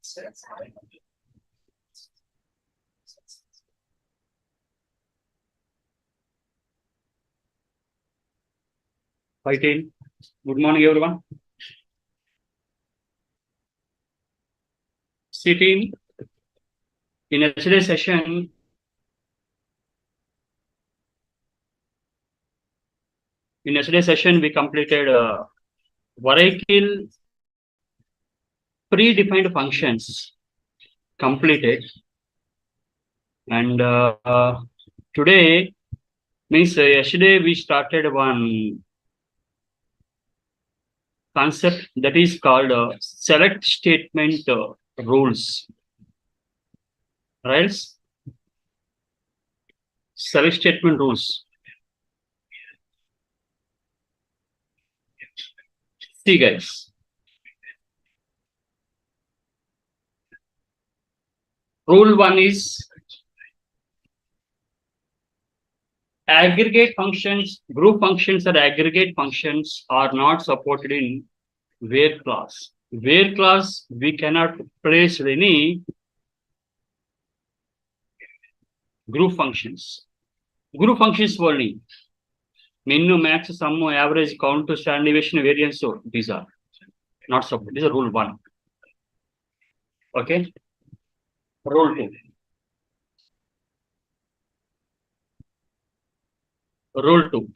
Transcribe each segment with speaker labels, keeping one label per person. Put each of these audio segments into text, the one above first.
Speaker 1: Good morning, everyone. Sitting in yesterday's session, we completed Varaichil predefined functions completed, and today means yesterday we started one concept that is called select statement rules. Right? Select statement rules. See, guys. Rule 1 is aggregate functions, group functions or aggregate functions are not supported in where class. Where class we cannot place any group functions. Group functions only. Min, max, sum, average, count, standard deviation, variance. So these are not supported. This is rule 1. Okay. Rule 2. Rule 2.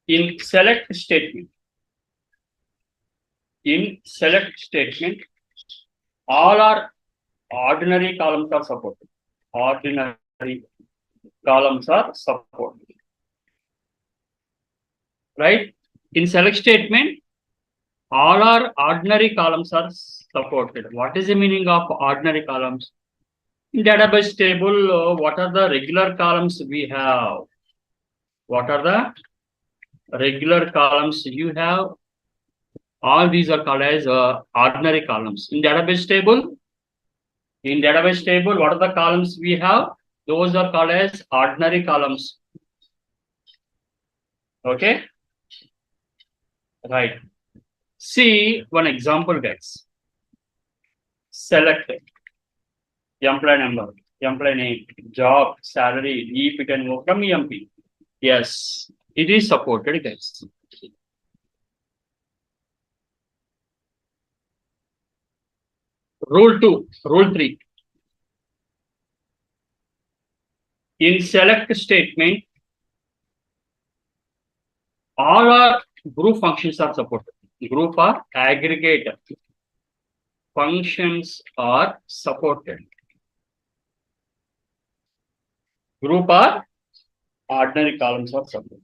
Speaker 1: In select statement, all our ordinary columns are supported. Ordinary columns are supported. Right? In select statement, all our ordinary columns are supported. What is the meaning of ordinary columns? In database table, what are the regular columns we have? What are the regular columns you have? All these are called as ordinary columns. In database table, what are the columns we have? Those are called as ordinary columns. Okay? Right. See one example, guys. Select employee number, employee name, job, salary, if it can go from EMP. Yes, it is supported, guys. Rule 2, rule 3. In select statement, all our group functions are supported. Group or aggregate functions are supported. Group or ordinary columns are supported.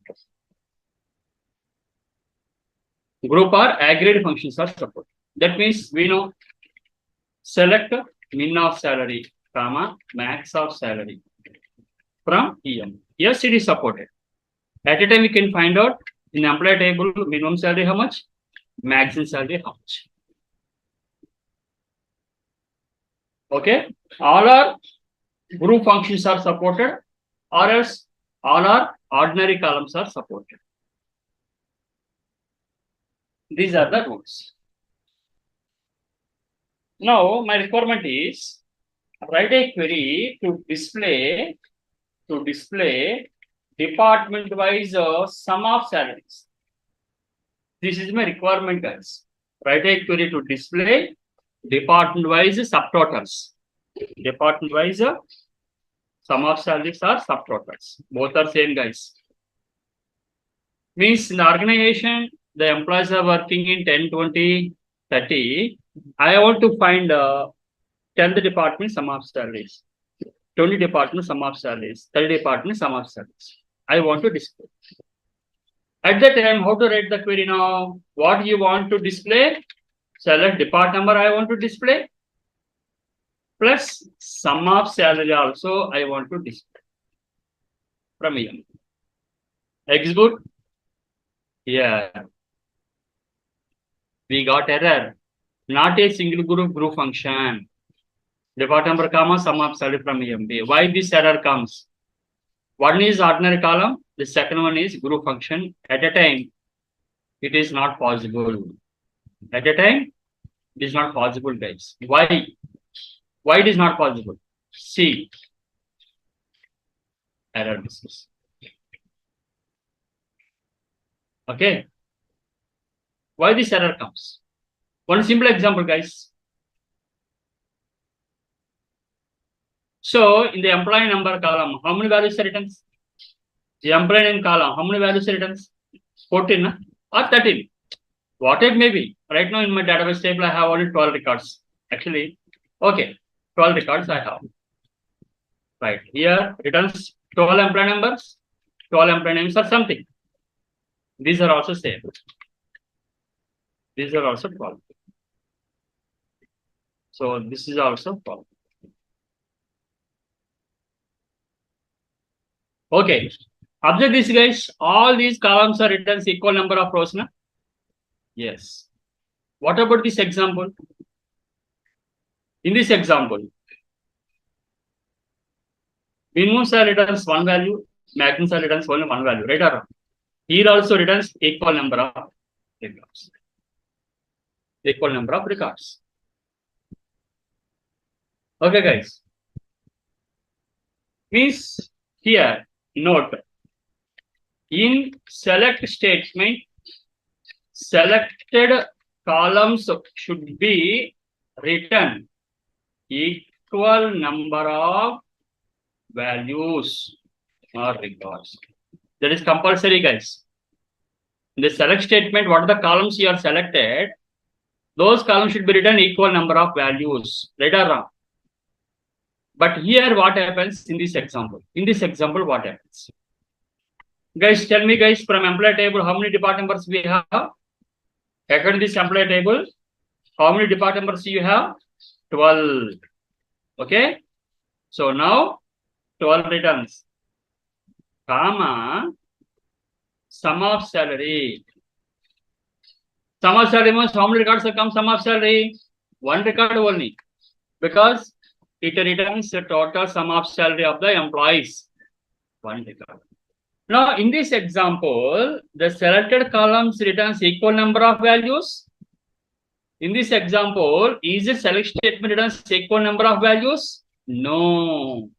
Speaker 1: Group or aggregate functions are supported. That means we know select min of salary, comma, max of salary from EM. Yes, it is supported. At a time, we can find out in employee table minimum salary how much, maximum salary how much. Okay, all our group functions are supported, or else all our ordinary columns are supported. These are the rules. Now, my requirement is write a query to display department-wise sum of salaries. This is my requirement, guys. Write a query to display department-wise subtotals. Department-wise sum of salaries are subtotals. Both are same, guys. Means in the organization, the employees are working in 10, 20, 30. I want to find 10 department sum of salaries, 20 department sum of salaries, 30 department sum of salaries. I want to display. At that time, how to write the query now? What you want to display? Select depart number I want to display. Plus sum of salary also I want to display. From here. Execute. Yeah. We got error. Not a single group function. Depart number, comma, sum of salary from EMB. Why this error comes? One is ordinary column. The second one is group function. At a time, it is not possible. At a time, it is not possible, guys. Why? Why it is not possible? See, error messages. Okay. Why this error comes? One simple example, guys. So in the employee number column, how many values are written? The employee name column, how many values are written? 14 or 13. What it may be. Right now in my database table, I have only 12 records. Actually, okay, 12 records I have. Right here, returns 12 employee numbers, 12 employee names or something. These are also same. These are also 12. So this is also 12. Okay. Observe this, guys. All these columns are written as equal number of rows. Na? Yes. What about this example? In this example, minimum salary returns one value, maximum salary returns only one value, right or wrong? Here also returns equal number of records. Equal number of records. Okay, guys. Means here, note, in select statement, selected columns should be written equal number of values or records. That is compulsory, guys. In the select statement, what are the columns you are selected? Those columns should be written equal number of values, right or wrong? But here, what happens in this example? In this example, what happens? Guys, tell me, guys, from employee table, how many department numbers we have? According to this employee table, how many department numbers you have? 12. Okay. So now 12 returns, comma, sum of salary. Sum of salary means how many records will come sum of salary? One record only. Because it returns the total sum of salary of the employees. One record. Now, in this example, the selected columns returns equal number of values. In this example, is the select statement returns equal number of values? No.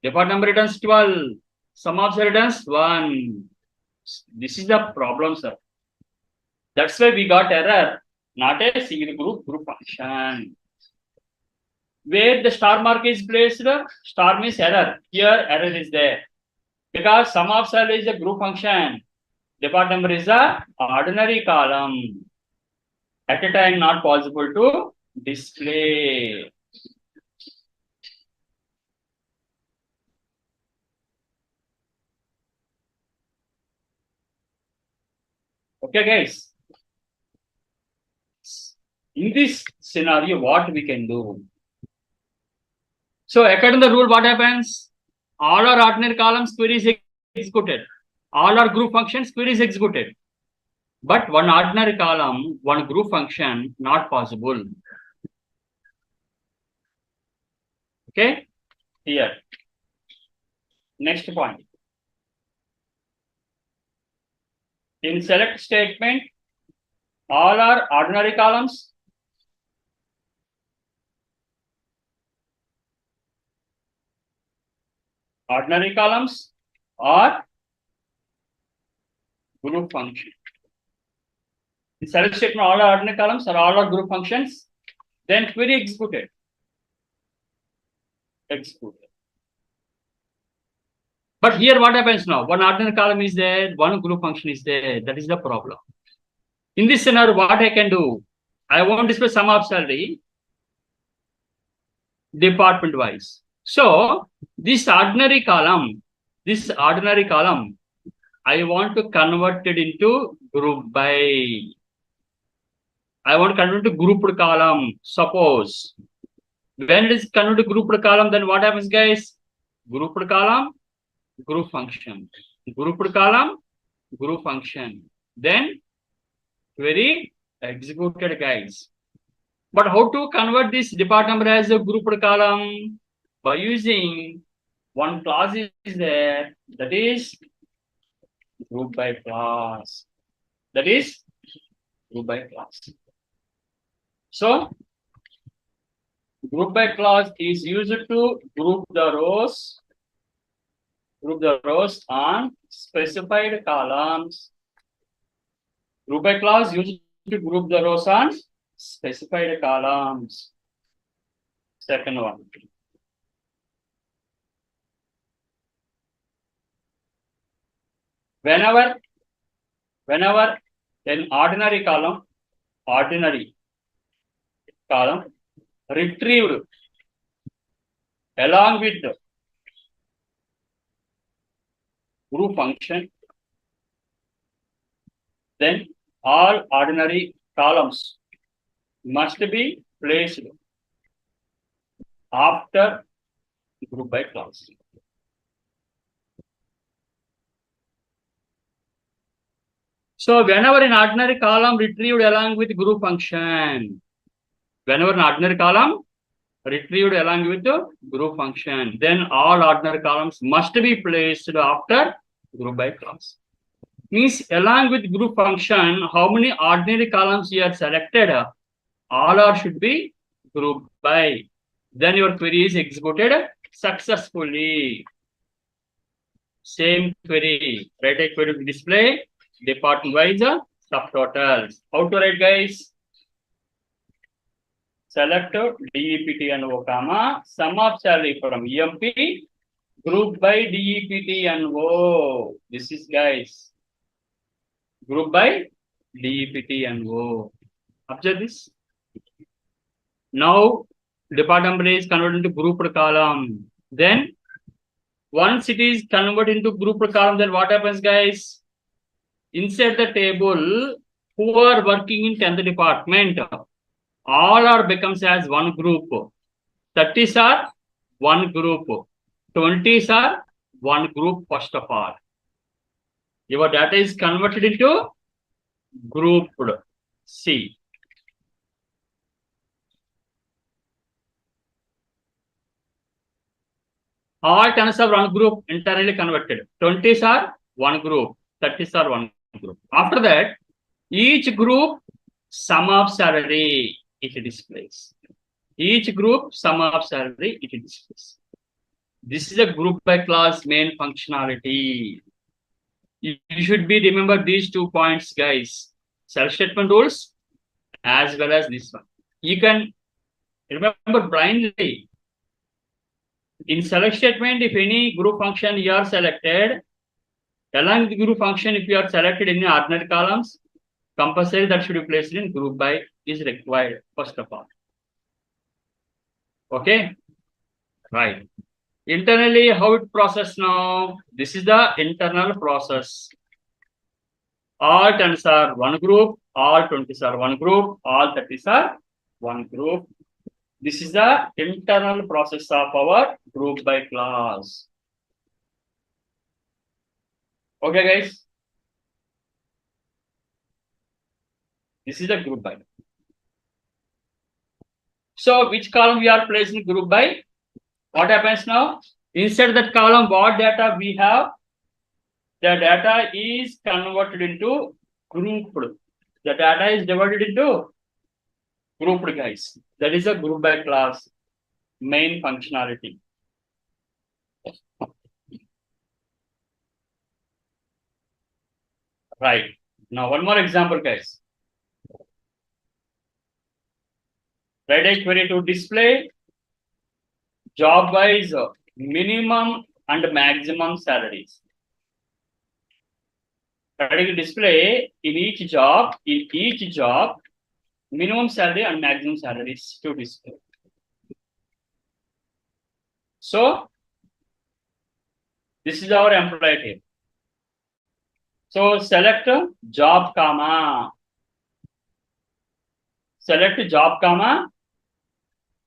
Speaker 1: Department number returns 12. Sum of salary returns 1. This is the problem, sir. That's why we got error, not a single group function. Where the star mark is placed, star means error. Here, error is there. Because sum of salary is a group function. Department number is a ordinary column. At a time, not possible to display. Okay, guys. In this scenario, what we can do? So, according to the rule, what happens? All our ordinary columns query is executed. All our group functions query is executed. But one ordinary column, one group function, not possible. Okay? Here. Next point. In select statement, all are ordinary columns. Ordinary columns or group function. In select statement, all are ordinary columns or all are group functions. Then query executed. Executed. But here what happens now? One ordinary column is there, one group function is there. That is the problem. In this scenario, what I can do? I want to display sum of salary department wise. So this ordinary column, I want to convert it into group by. I want to convert it to grouped column. Suppose when it is converted to grouped column, then what happens, guys? Grouped column, group function. Grouped column, group function. Then query executed, guys. But how to convert this department number as a grouped column? By using one class is there, that is group by class. That is Group by class. So group by class is used to group the rows on specified columns. Group by class used to group the rows on specified columns. Second one. Whenever an ordinary column retrieved along with the group function, then all ordinary columns must be placed after group by class. So whenever an ordinary column retrieved along with group function, then all ordinary columns must be placed after group by class. Means along with group function, how many ordinary columns you are selected? All are should be grouped by. Then your query is executed successfully. Same query, write a query to display department wise subtotals. How to write, guys? Select DEPT and O, comma, sum of salary from EMP, group by DEPT and O. This is, guys, group by DEPT and O. Observe this. Now, department is converted into grouped column. Then, once it is converted into grouped column, then what happens, guys? Inside the table, who are working in 10th department, all are becomes as one group. 30s are one group. 20s are one group first of all. Your data is converted into grouped C. All 10s are one group internally converted. 20s are one group. 30s are one group. After that, each group sum of salary it displays. Each group sum of salary it displays. This is a group by class main functionality. You should be remember these 2 points, guys. Self statement rules as well as this one. You can remember blindly. In select statement, if any group function you are selected, along the group function, if you are selected in the ordinary columns, compulsory that should be placed in group by is required first of all. Okay, right. Internally, how it process now? This is the internal process. All 10s are one group, all 20s are one group, all 30s are one group. This is the internal process of our group by class. Okay, guys. This is the group by. So, which column we are placing group by? What happens now? Inside that column, what data we have? The data is converted into grouped. The data is divided into grouped, guys. That is a group by class main functionality. Right. Now, one more example, guys. Write a query to display job wise minimum and maximum salaries. Writing to display in each job, minimum salary and maximum salaries to display. So, this is our employee table. So, select job, comma. Select job, comma.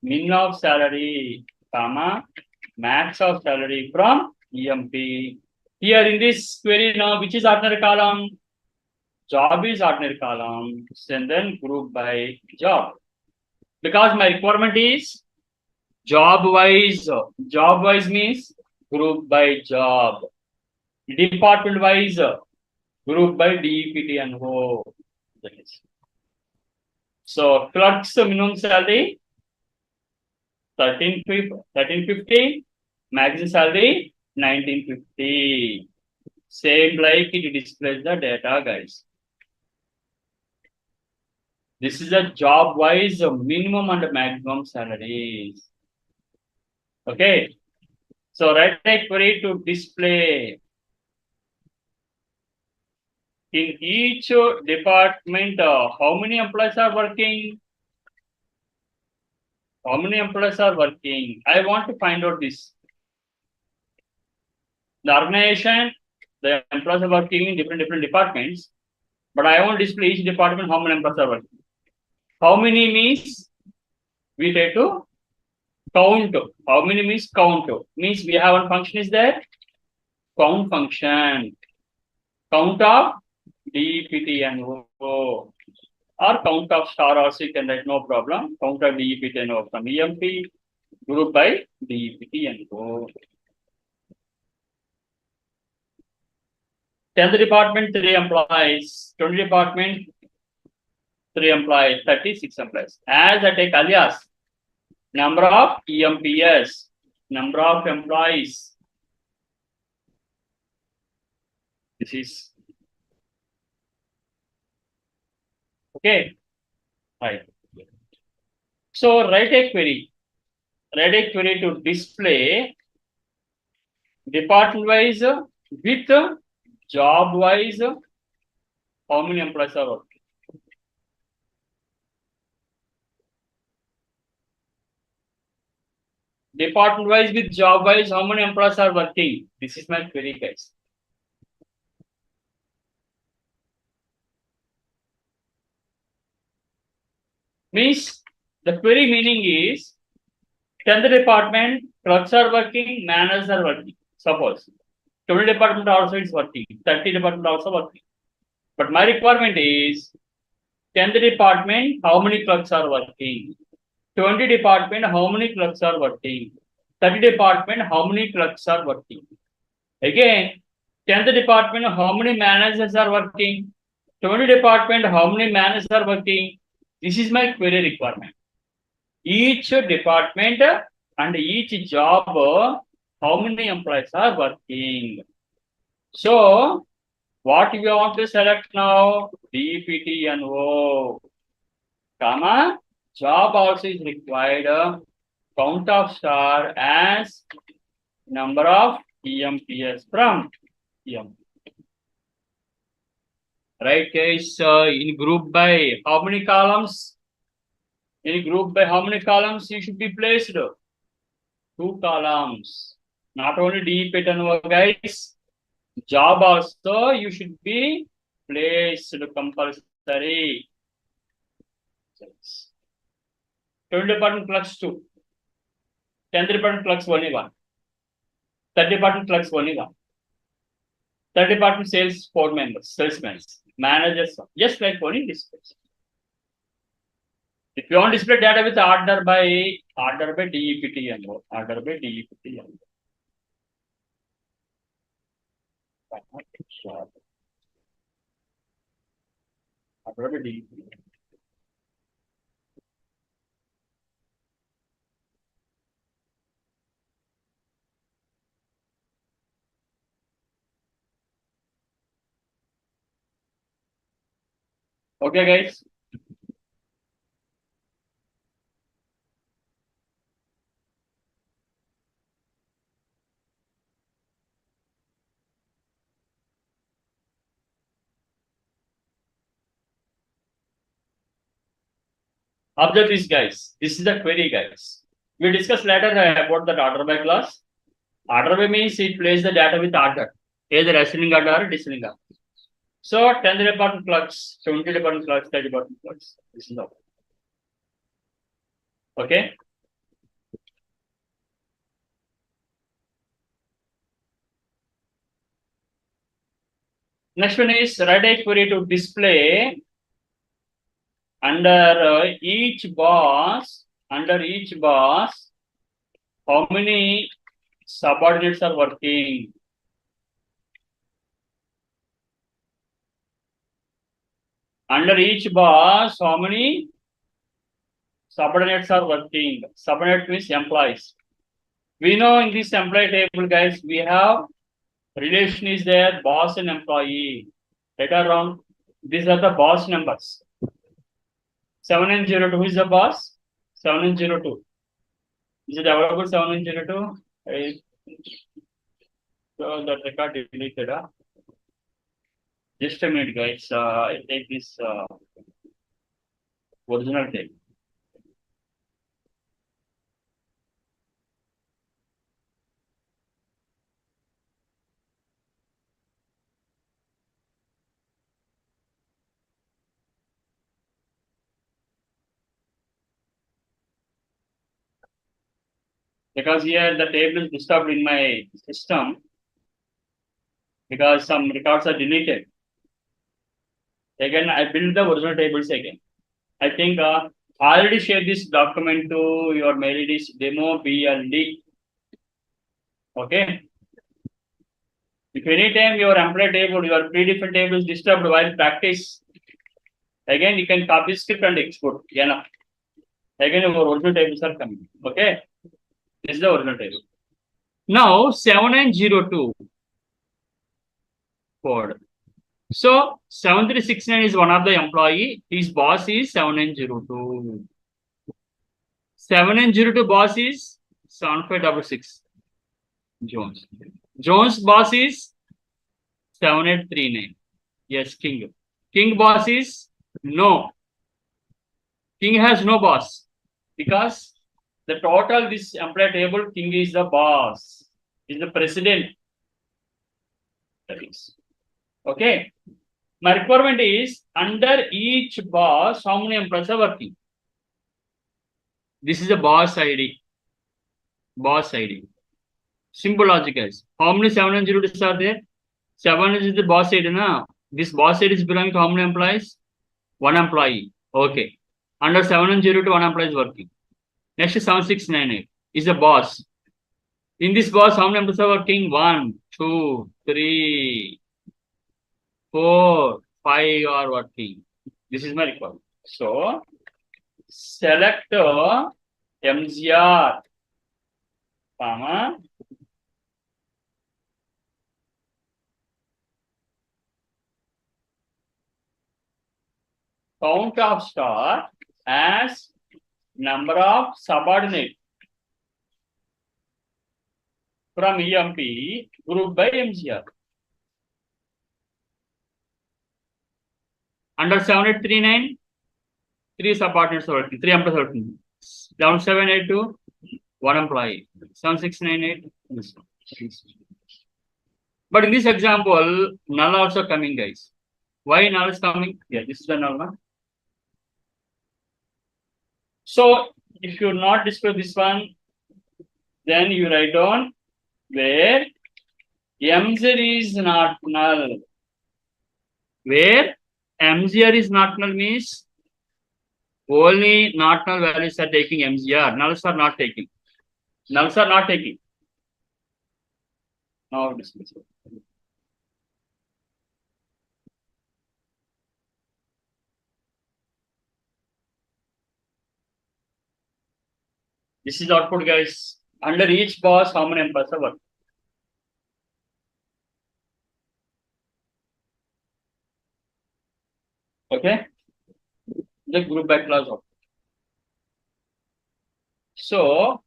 Speaker 1: Min of salary, comma. Max of salary from EMP. Here in this query now, which is ordinary column? Job is ordinary column. And then group by job. Because my requirement is job wise. Job wise means group by job. Department wise, group by DEPT and O. So clerk's minimum salary 1350, maximum salary 1950. Same like it displays the data, guys. This is a job wise minimum and maximum salaries. Okay. So write a query to display in each department how many employees are working. How many employees are working? I want to find out this. The organization, the employees are working in different departments, but I want to display each department how many employees are working. How many means we try to count. How many means count. Means we have one function is there. Count function. Count of DEPT and O. Or count of star also you can write, no problem. Count of DEPT and O from EMP group by DEPT and O. 10th department, 3 employees. 20 department, 3 employees. 36 employees. As I take alias, number of EMPs, number of employees. This is okay. Right. So write a query. Write a query to display department wise with job wise how many employees are working. Department wise with job wise how many employees are working. This is my query, guys. Means the query meaning is 10th department, clerks are working, managers are working. Suppose 20 department also is working, 30 department also working. But my requirement is 10th department, how many clerks are working? 20 department, how many clerks are working? 30 department, how many clerks are working? Again, 10th department, how many managers are working? 20 department, how many managers are working? This is my query requirement. Each department and each job, how many employees are working? So, what we want to select now? DPT and O, comma, job also is required. Count of star as number of EMPs from EMP. Right, guys, in group by how many columns? In group by how many columns you should be placed? 2 columns. Not only DPT and O, guys. Job also you should be placed compulsory. 20 department plus 2. 10th department plus only 1. 3rd department plus only 1. 3rd department sales 4 members, salesmen, managers, just like only displays. If you want to display data with order by DEPT and O, order by DEPT and O. Order by DEPT. Okay, guys. Observe this, guys. This is the query, guys. We discuss later about that order by clause. Order by means it plays the data with order, either ascending order or descending order. So 10th department clerks, 20 department clerks, 30 department clerks. This is all. Okay. Next one is write a query to display under each boss, how many subordinates are working. Under each boss, how many subordinates are working. Subordinate means employees. We know in this employee table, guys, we have relation is there, boss and employee. Right or wrong? These are the boss numbers. 7902 is the boss. 7902. Is it available 7902? So that record deleted. Just a minute, guys. I take this original tape. Because here the table is disturbed in my system because some records are deleted. Again, I build the original tables again. I think I already shared this document to your mail. It is demo BLD. Okay. If anytime your employee table, your predefined table is disturbed while practice, again you can copy script and export. Yeah. Again, your original tables are coming. Okay. This is the original table. Now 7902 code. So 7369 is one of the employee. His boss is 7902. 7902 boss is 7566. Jones. Jones boss is 7839. Yes, King. King boss is no. King has no boss because the total this employee table, King is the boss, is the president. That is okay. My requirement is under each boss, how many employees are working? This is a boss ID. Boss ID. Simple logic is how many 702 are there? 7 is the boss ID now. This boss ID is belonging to how many employees? One employee. Okay. Under 702, one employee is working. Next is 7698 is the boss. In this boss, how many employees are working? 1, 2, 3, 4, 5 are working. This is my requirement. So select MGR, comma, count of star as number of subordinate from EMP group by MGR. Under 7839, 3 subordinates are working, 3 employees are working. Down 782, 1 employee. 7698. But in this example, null also coming, guys. Why null is coming? Yeah, this is the null one. So if you not display this one, then you write down where MZR is not null. Where MGR is not null means only not null values are taking MGR. Nulls are not taking. Nulls are not taking. Now display. This is output, guys. Under each boss, how many employees are working? Okay. The group by class output. So,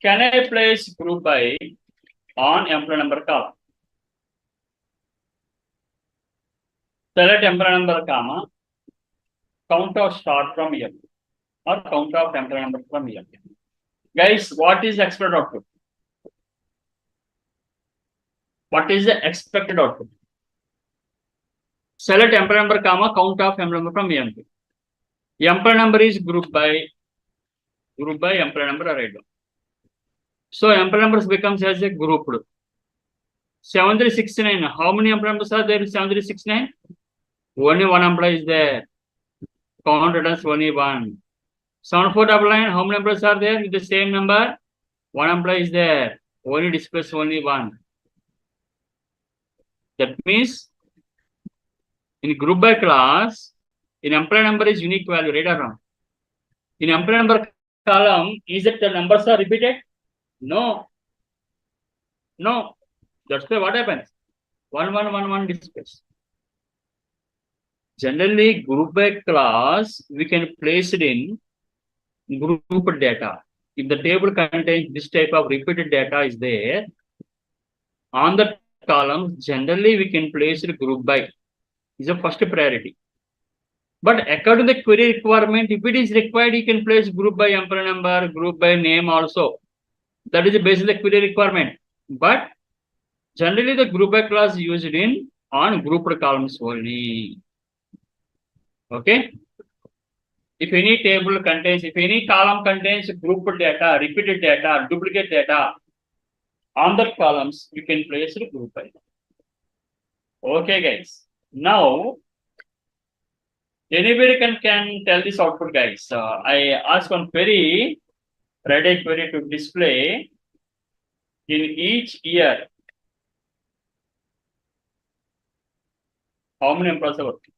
Speaker 1: can I place group by on employee number column? Select employee number comma, count of start from here or count of employee number from here. Guys, what is expected output? What is the expected output? Select employee number comma, count of employee number from EMP. Employee number is group by employee number right now. So employee numbers becomes as a group. 7369. How many employee numbers are there? 7369. Only one employee is there. Counted as only one. 7499. How many employees are there? With the same number. One employee is there. Only displays only one. That means in group by class, in employee number is unique value, right or wrong? In employee number column, is it the numbers are repeated? No. No. That's why what happens? 1111 displays. Generally, group by class, we can place it in group data. If the table contains this type of repeated data is there, on the column, generally we can place it group by. Is the first priority. But according to the query requirement, if it is required, you can place group by employee number, group by name also. That is based on the query requirement. But generally, the group by class used in on grouped columns only. Okay. If any table contains, if any column contains grouped data, repeated data, duplicate data, on that columns, you can place the group by. Okay, guys. Now, anybody can tell this output, guys. I ask one query, write a query to display in each year how many employees are working.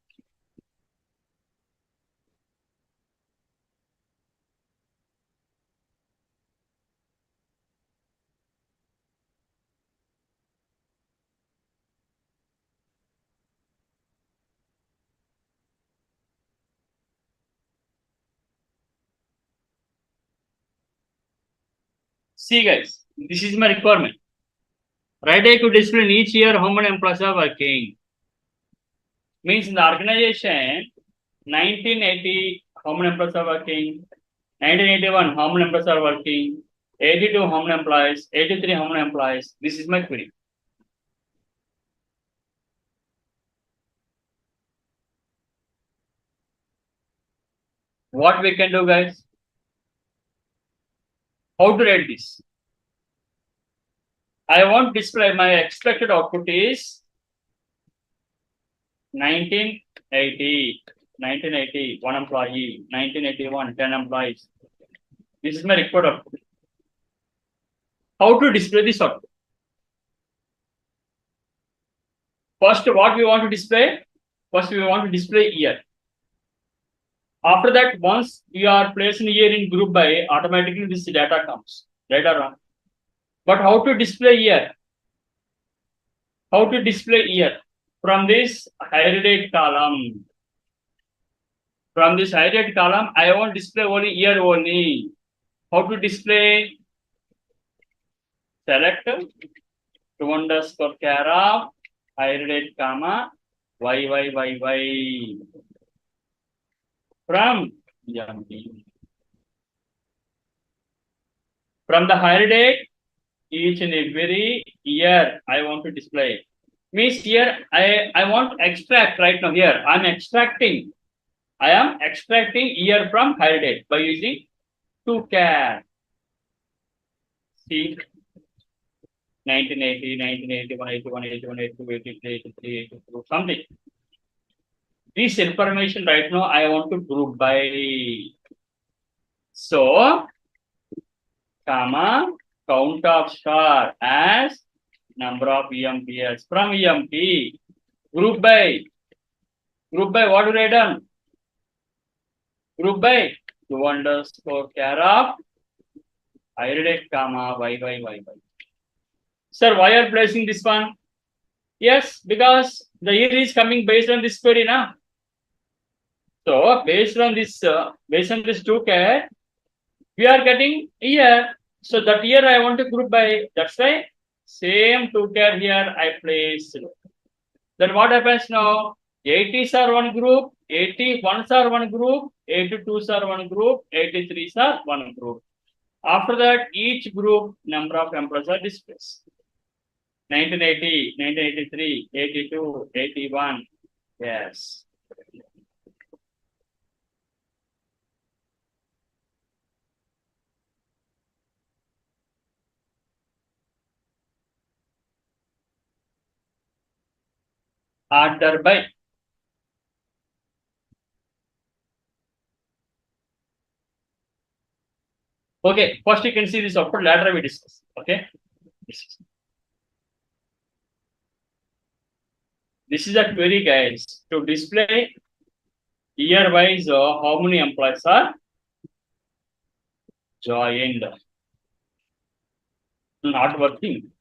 Speaker 1: See, guys, this is my requirement. Write a to display in each year how many employees are working. Means in the organization, 1980, how many employees are working? 1981, how many employees are working? 82, how many employees? 83, how many employees? This is my query. What we can do, guys? How to write this? I want display, my expected output is 1980, 1980, 1 employee, 1981, 10 employees. This is my record output. How to display this output? First, what we want to display? First, we want to display year. After that, once you are placing year in group by, automatically this data comes. Right or wrong? But how to display year? How to display year? From this higher date column. From this higher date column, I want display only year only. How to display? Select to underscore care of higher date comma y. From the higher date, each and every year I want to display. Means here I want extract right now here. I am extracting year from higher date by using to care. See 1980, 1981, 81, 81, 82, 83, 83, 82, something. This information right now I want to group by. So, comma, count of star as number of EMPs from EMP. Group by what have I done? Group by to underscore care of higher date comma y. Sir, why are you placing this one? Yes, because the year is coming based on this query now. So based on this to care, we are getting year. So that year I want to group by. That's why same to care here I place. Then what happens now? 80s are one group, 81s are one group, 82s are one group, 83s are one group. After that, each group number of employees are displayed. 1980, 1983, 82, 81. Yes. Order by. Okay, first you can see this output, later we discuss. Okay. This is a query, guys, to display year wise how many employees are joined, not working.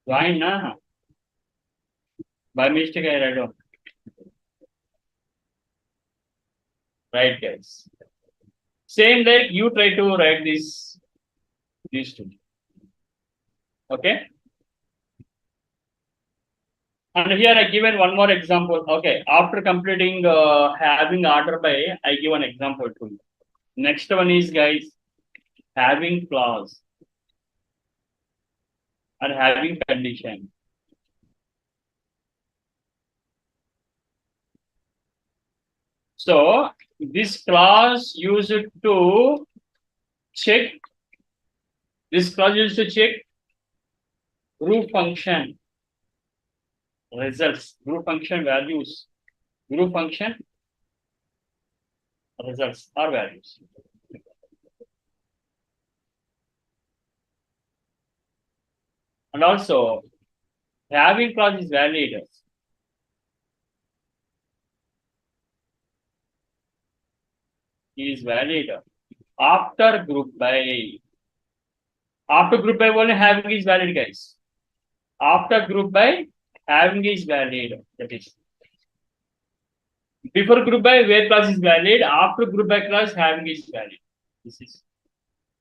Speaker 1: Join na? By mistake I read on. Right, guys. Same like you try to write these two. Okay. And here I given one more example. Okay, after completing having order by, I give an example to you. Next one is, guys, having clause or having condition. So this clause used to check. This clause used to check group function results, group function values, group function results or values. And also having clause is valid. Is valid after group by. After group by only having is valid, guys. After group by having is valid. That is. Before group by where clause is valid. After group by clause having is valid. This is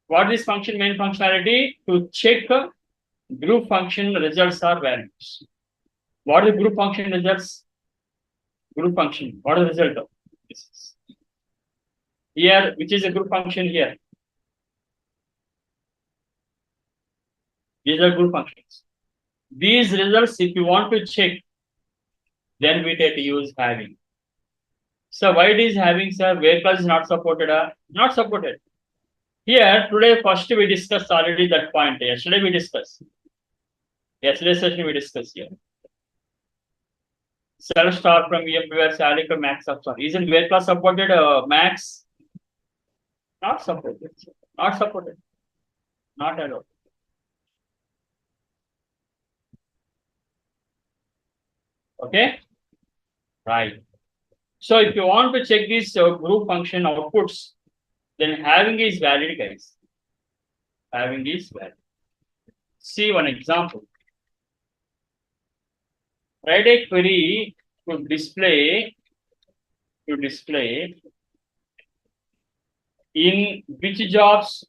Speaker 1: what is function main functionality to check group function results or values. What is group function results? Group function. What is the result of this? Is here, which is a group function here. These are group functions. These results, if you want to check, then we take to use having. So why it is having, sir? Where clause is not supported? Not supported. Here today, first we discussed already that point. Yesterday we discussed. Yesterday session we discussed here. Self start from EMPWare, salary from max of star. Isn't where clause supported? Max not supported. Not supported. Not allowed. Okay. Right. So if you want to check this group function outputs, then having is valid, guys. Having is valid. See one example. Write a query to display in which jobs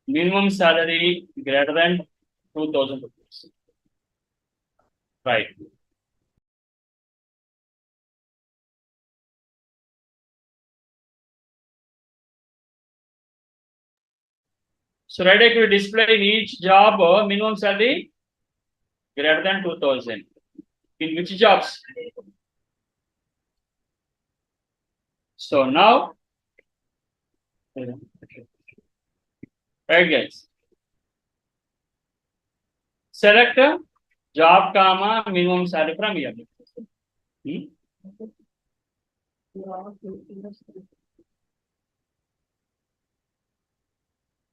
Speaker 1: minimum salary greater than 2,000 rupees. Right. So write a query display in each job minimum salary greater than 2,000. In which jobs? So now, right, guys. Select job comma minimum salary from here.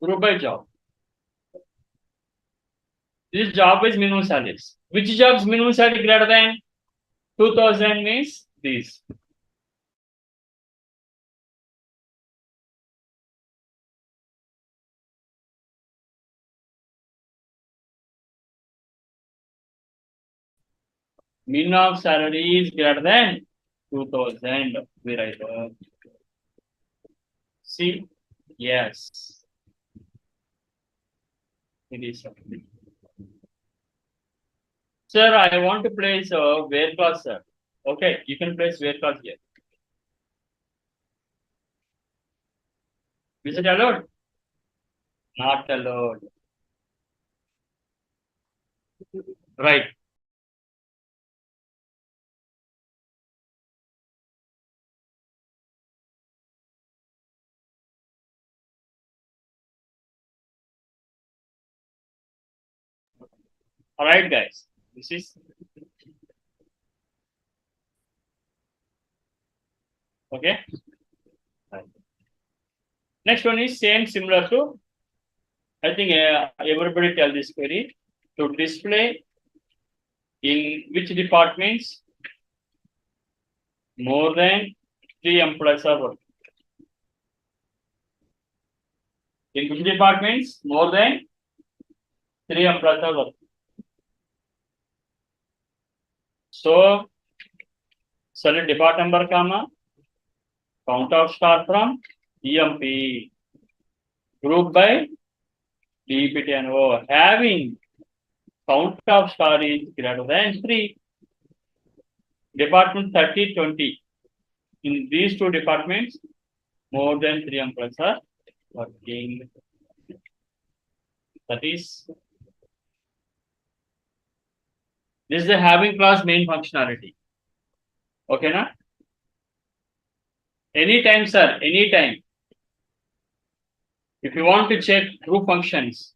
Speaker 1: Group by job. This job is minimum salaries. Which jobs minimum salary greater than 2,000 means this. Minimum salary is greater than 2,000. We write. See, yes, it is. Sir, I want to place where clause, sir. Okay, you can place where clause here. Is it allowed? Not allowed. Right. All right, guys. This is okay. Right. Next one is similar to. I think everybody tell this query to display in which departments more than 3 employees are working. In which departments? More than 3 employees are working. So, select depart number, comma, count of star from EMP, group by DPT and O, having count of star is greater than 3. Department 30, 20. In these two departments, more than 3 employees are working. That is, this is the having clause main functionality. Okay, na? Anytime, sir, anytime. If you want to check true functions,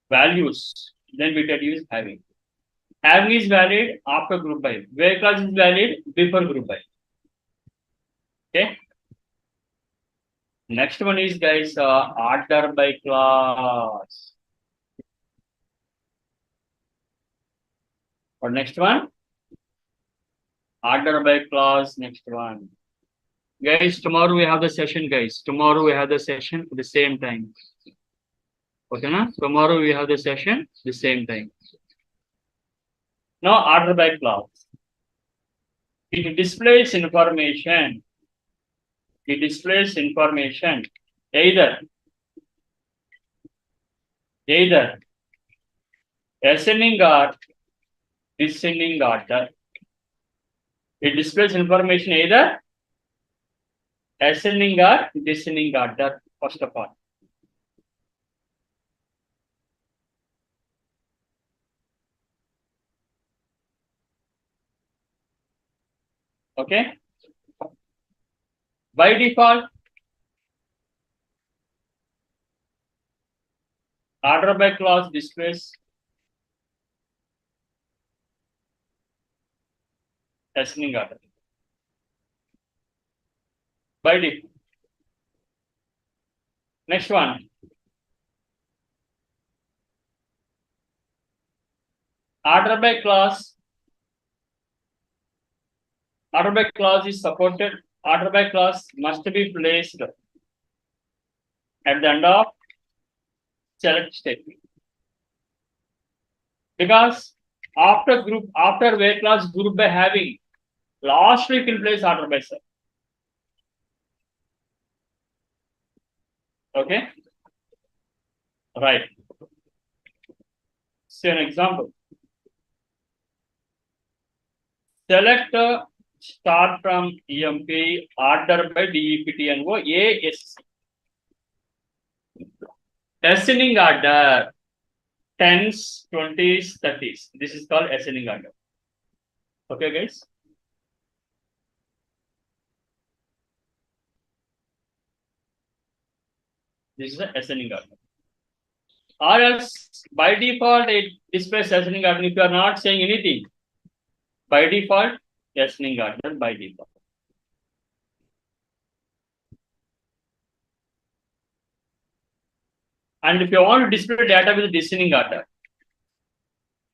Speaker 1: values, then we can use having. Having is valid after group by. Where clause is valid before group by. Okay. Next one is, guys, order by clause. Or next one, order by clause. Next one, guys. Tomorrow we have the session, guys. Tomorrow we have the session at the same time. Okay, na? Tomorrow we have the session the same time. Now, order by clause. It displays information. It displays information either ascending or descending order. It displays information either ascending or descending order, first of all. Okay. By default, order by clause displays ascending order. By default. Next one. Order by clause. Order by clause is supported. Order by clause must be placed at the end of select statement. Because after where clause group by having, last we can place order by sub. Okay. Right. See an example. Select start from EMP, order by DEPT and O, ASC. Ascending order, 10s, 20s, 30s. This is called ascending order. Okay, guys. This is the ascending order. Or else, by default, it displays ascending order. If you are not saying anything, by default, ascending order by default. And if you want to display data with descending order,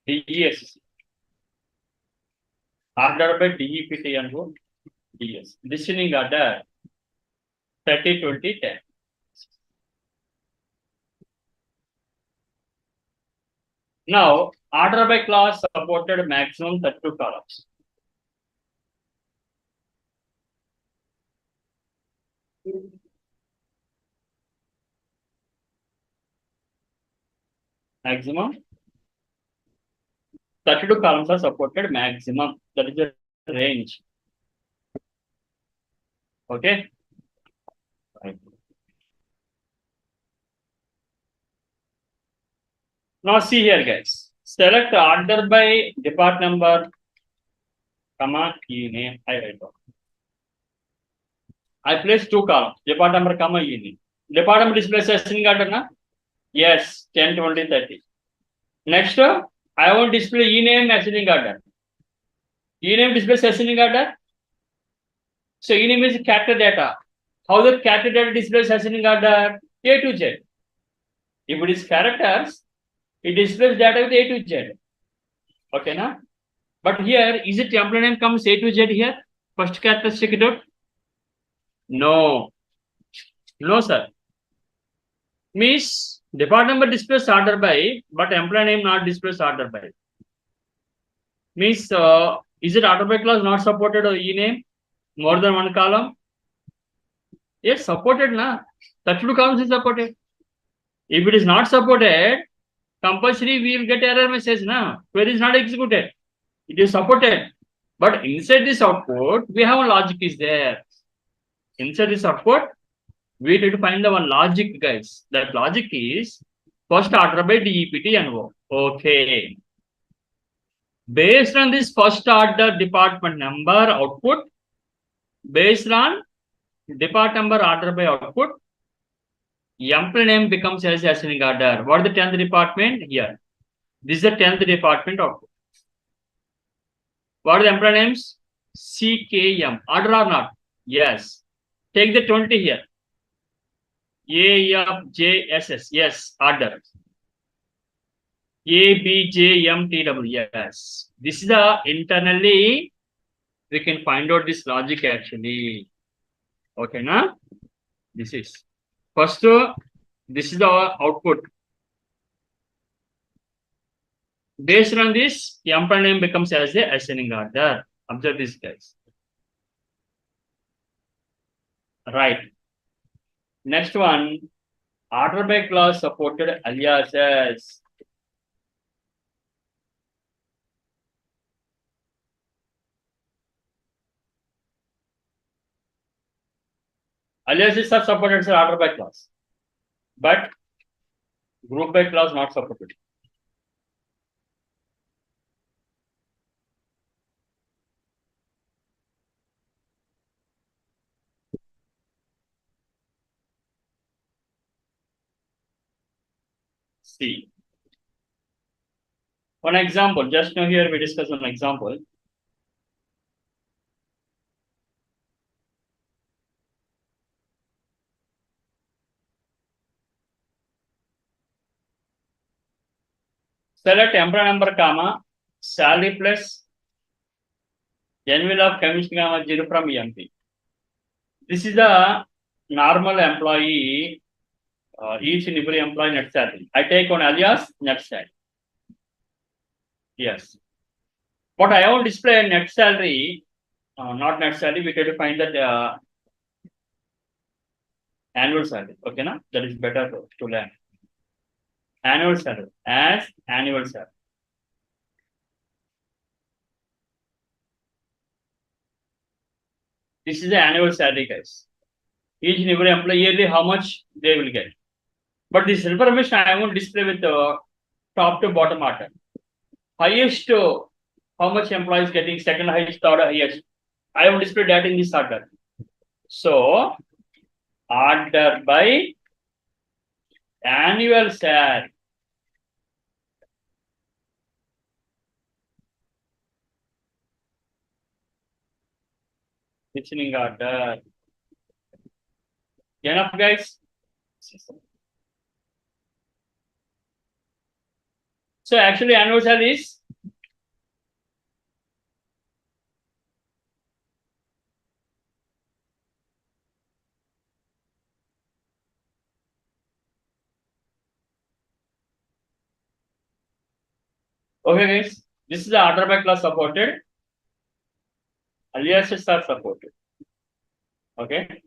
Speaker 1: DESC. Order by DEPT and O, DS. Descending order, 30, 20, 10. Now, order by clause supported maximum 32 columns. Maximum 32 columns are supported maximum. That is the range. Okay. Right. Now see here, guys. Select order by depart number, comma, E name. I write down. I place 2 columns. Depart number, comma, E name. Depart number displays ascending order, na? Yes, 10, 20, 30. Next, I want to display E name ascending order. E name displays ascending order. So E name is character data. How the character data displays ascending order? A to Z. If it is characters, it displays data with A to Z. Okay, na? But here, is it employee name comes A to Z here? First characteristic dot? No. No, sir. Means department number displays order by, but employee name not displays order by. Means is it order by clause not supported or e-name? More than one column? Yes, supported na. 32 columns is supported. If it is not supported, compulsory we will get error message na. Query is not executed. It is supported. But inside this output, we have a logic is there. Inside this output, we need to find the one logic, guys. That logic is first order by DEPT and O. Okay. Based on this first order department number output, based on department number order by output, employee name becomes as ascending order. What is the 10th department? Here. This is the 10th department output. What are the employee names? CKM. Order or not? Yes. Take the 20 here. AFJSS. Yes. Order. ABJMTW. Yes. This is the internally we can find out this logic actually. Okay, na? This is first. This is the output. Based on this, the employee name becomes as the ascending order. Observe this, guys. Right. Next one, order by clause supported aliases. Aliases are supported as order by clause, but group by clause not supported. See. One example, just now here we discuss one example. Select employee number, comma, salary plus envelope commission, comma, 0 from EMP. This is the normal employee, each and every employee net salary. I take one alias net salary. Yes. But I won't display net salary, not net salary, we try to find that annual salary. Okay, na? That is better to learn. Annual salary as annual salary. This is the annual salary, guys. Each and every employee yearly how much they will get. But this information I won't display with the top to bottom order. Highest, how much employees getting, second highest, third highest. I will display that in this order. So, order by annual salary. Listening order. Enough, guys? So actually annual salary is okay, guys. This is the order by clause supported. Aliases are supported. Okay.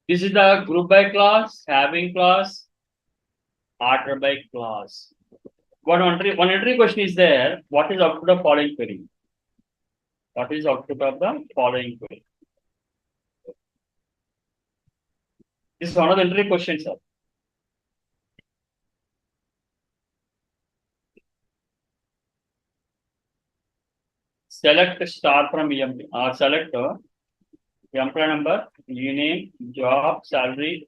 Speaker 1: This is the group by clause, having clause, order by clause. One entry question is there. What is output of following query? What is output of the following query? This is one of the entry questions, sir. Select star from EMP or select employee number, name, job, salary,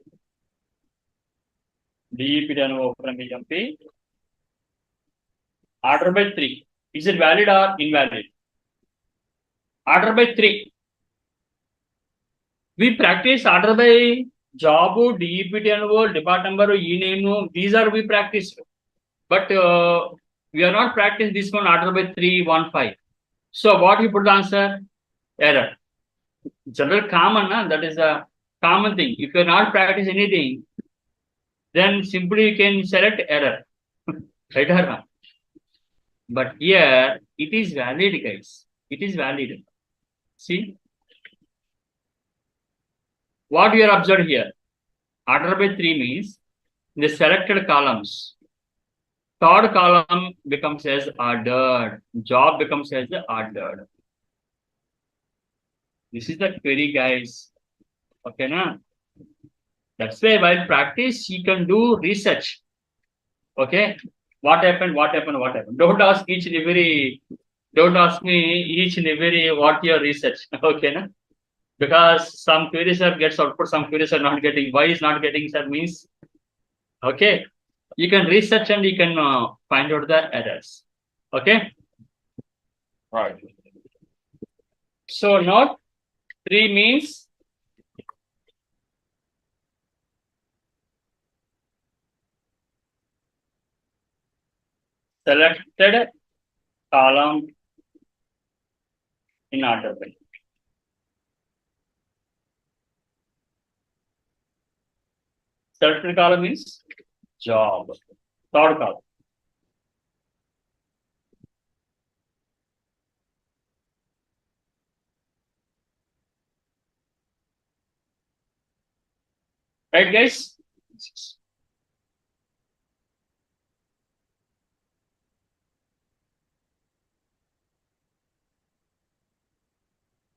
Speaker 1: DEP done from EMP. Order by 3. Is it valid or invalid? Order by 3. We practice order by job, DEP done, department number, e-name. These are we practice. But We are not practicing this one order by 3, 1, 5. So what you put the answer? Error. General common, that is a common thing. If you are not practicing anything, then simply you can select error. Right or wrong? But here it is valid, guys. It is valid. See what we are observed here. Order by 3 means the selected columns. Third column becomes as ordered. Job becomes as ordered. This is the query, guys. Okay, na? That's why while practice, you can do research. Okay, what happened? What happened? What happened? Don't ask each and every. Don't ask me each and every what your research. Okay, na? Because some queries are gets output, some queries are not getting. Why is not getting? That means, okay, you can research and you can find out the errors. Okay, right. So note 3 means selected column in order by. Selected column means job. Third column. Right, guys?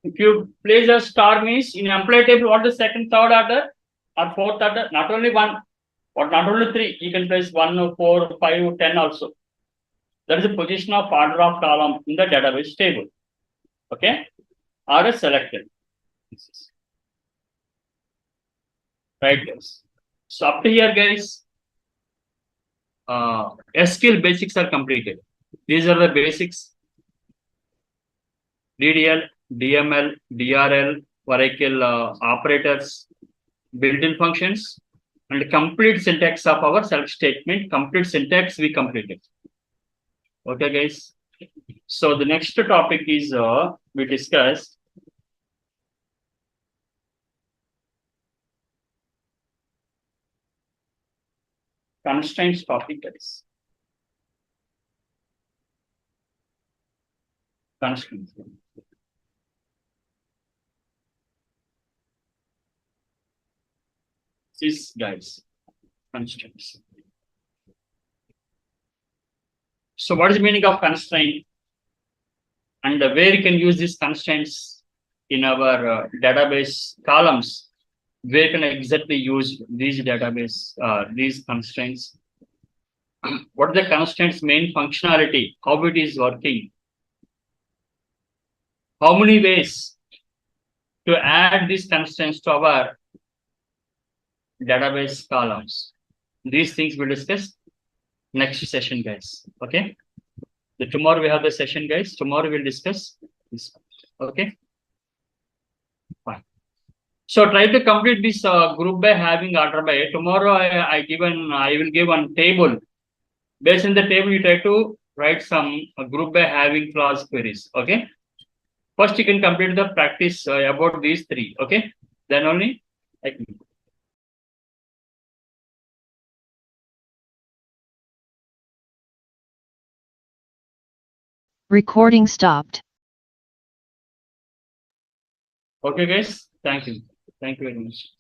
Speaker 1: If you place a star means in employee table, what is second, third order or fourth order? Not only one, or not only 3. You can place 1, 4, 5, 10 also. That is the position of order of column in the database table. Okay, or is selected. Right, guys. So up to here, guys, SQL basics are completed. These are the basics. DDL, DML, DRL, Oracle operators, built-in functions, and complete syntax of our select statement. Complete syntax we completed. Okay, guys. So the next topic is we discussed constraints topic, guys. Constraints. This, guys, constraints. So what is the meaning of constraint? And where you can use these constraints in our database columns? Where can I exactly use these database, these constraints? What are the constraints main functionality? How it is working? How many ways to add these constraints to our database columns? These things we'll discuss next session, guys. Okay. Tomorrow we have the session, guys. Tomorrow we'll discuss this. Okay. Fine. So try to complete this group by having order by. Tomorrow I will give one table. Based on the table, you try to write some group by having clause queries. Okay. First, you can complete the practice about these 3. Okay. Then only I can.
Speaker 2: Recording stopped.
Speaker 1: Okay, guys. Thank you. Thank you very much.